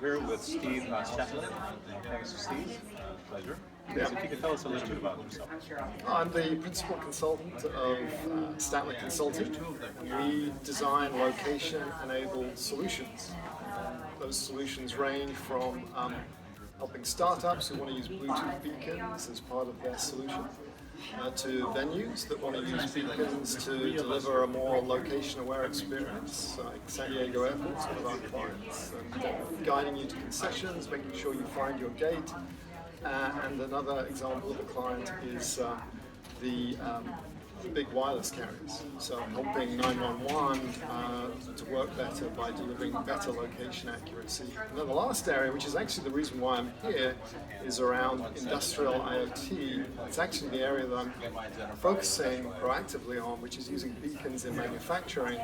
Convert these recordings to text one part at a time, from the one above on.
we're with Steve Statler. Thanks, Steve. Pleasure. Yeah. So if you could tell us a little bit about yourself. I'm the principal consultant of Statler Consulting. We design location-enabled solutions. Those solutions range from helping startups who want to use Bluetooth beacons as part of their solution, to venues that want to use beacons to deliver a more location-aware experience, like San Diego Airport, one of our clients, and guiding you to concessions, making sure you find your gate. And another example of a client is the big wireless carriers. So helping 911 to work better by delivering better location accuracy. And then the last area, which is actually the reason why I'm here, is around industrial IoT. It's actually the area that I'm focusing proactively on, which is using beacons in manufacturing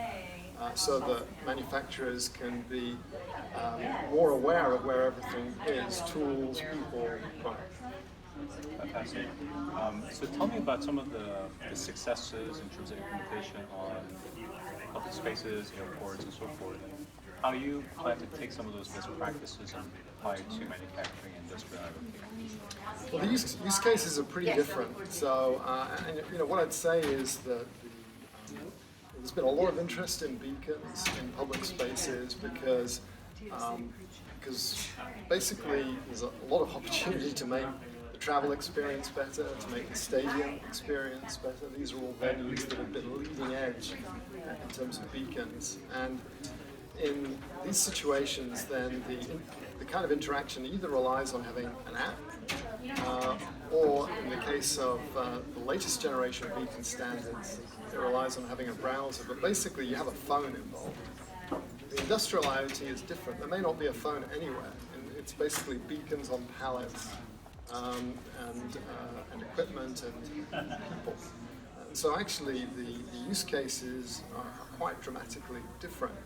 so that manufacturers can be more aware of where everything is, tools, people, products. Fascinating. So tell me about some of the successes in terms of implementation on public spaces, airports, and so forth, and how you plan to take some of those best practices and apply it to manufacturing and industrial IoT. Well, the use cases are pretty different. So, and what I'd say is that there's been a lot of interest in beacons in public spaces because basically there's a lot of opportunity to make the travel experience better, to make the stadium experience better. These are all venues that have been leading edge in terms of beacons. And in these situations, then the kind of interaction either relies on having an app, or in the case of the latest generation of beacon standards, it relies on having a browser. But basically, you have a phone involved. The industrial IoT is different. There may not be a phone anywhere. It's basically beacons on pallets and equipment and people. So actually, the use cases are quite dramatically different.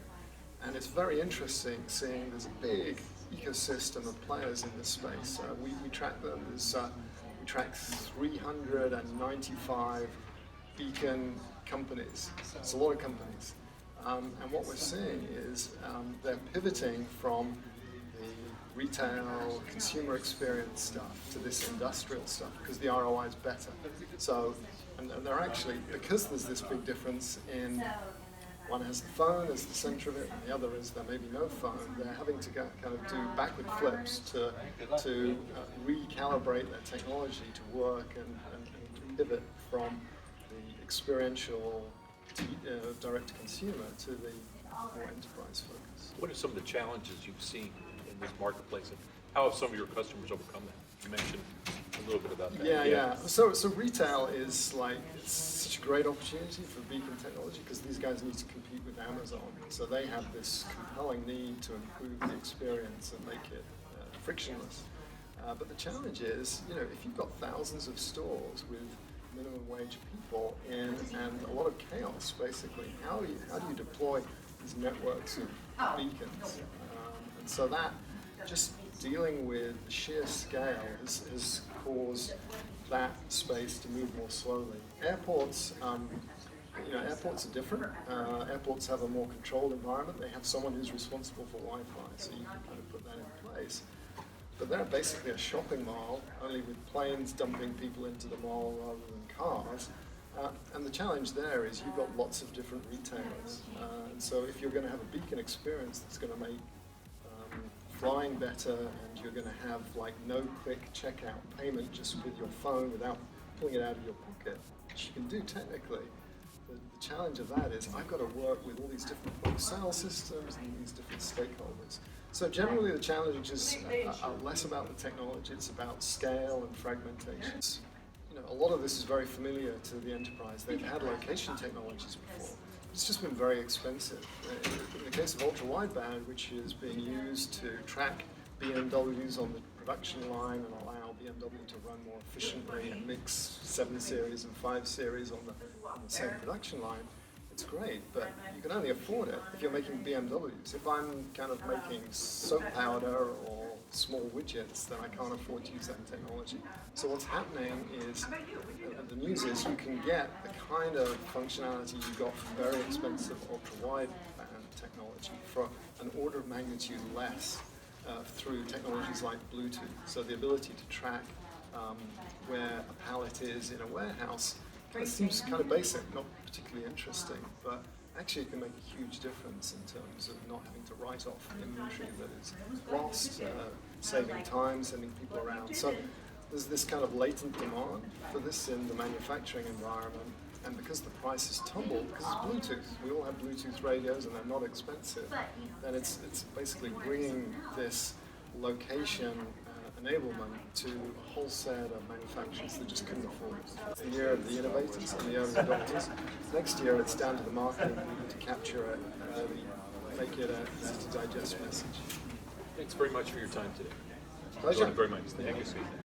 And it's very interesting seeing there's a big ecosystem of players in this space. We track them. We track 395 beacon companies. It's a lot of companies. And what we're seeing is they're pivoting from the retail, consumer experience stuff to this industrial stuff because the ROI is better. So, and they're actually, because there's this big difference in one has the phone as the center of it, and the other is there may be no phone. They're having to kind of do backward flips to recalibrate their technology to work and to pivot from the experiential direct-to-consumer to the more enterprise focus. What are some of the challenges you've seen in this marketplace, and how have some of your customers overcome that? You mentioned a little bit about that. Yeah. So retail is it's such a great opportunity for beacon technology because these guys need to compete with Amazon. So they have this compelling need to improve the experience and make it frictionless. But the challenge is, if you've got thousands of stores with minimum wage people and a lot of chaos, basically, how do you deploy these networks of beacons? And so that just dealing with the sheer scale has caused that space to move more slowly. Airports, airports are different. Airports have a more controlled environment. They have someone who's responsible for Wi-Fi, so you can kind of put that in place. But they're basically a shopping mall, only with planes dumping people into the mall rather than cars. And the challenge there is you've got lots of different retailers. And so if you're going to have a beacon experience that's going to make flying better, and you're going to have no-click checkout payment just with your phone without pulling it out of your pocket, which you can do technically. The challenge of that is I've got to work with all these different point of sale systems and these different stakeholders. So generally the challenges are less about the technology, it's about scale and fragmentation. A lot of this is very familiar to the enterprise. They've had location technologies before. It's just been very expensive. In the case of ultra-wideband, which is being used to track BMWs on the production line and allow BMW to run more efficiently and mix 7 series and 5 series on the same production line, it's great, but you can only afford it if you're making BMWs. If I'm kind of making soap powder or small widgets, then I can't afford to use that technology. So what's happening is, the news is you can get the kind of functionality you got from very expensive ultra-wideband technology for an order of magnitude less. through technologies like Bluetooth. So the ability to track where a pallet is in a warehouse kind of seems kind of basic, not particularly interesting, but actually it can make a huge difference in terms of not having to write off inventory that is lost, saving time, sending people around. So there's this kind of latent demand for this in the manufacturing environment, and because the price is tumbled, because it's Bluetooth, we all have Bluetooth radios and they're not expensive, then it's basically bringing this location enablement to a whole set of manufacturers that just couldn't afford it. The year of the innovators and the early adopters. Next year it's down to the marketing to capture it, make it a easy to digest message. Thanks very much for your time today. Pleasure. Learned very much. Thank you.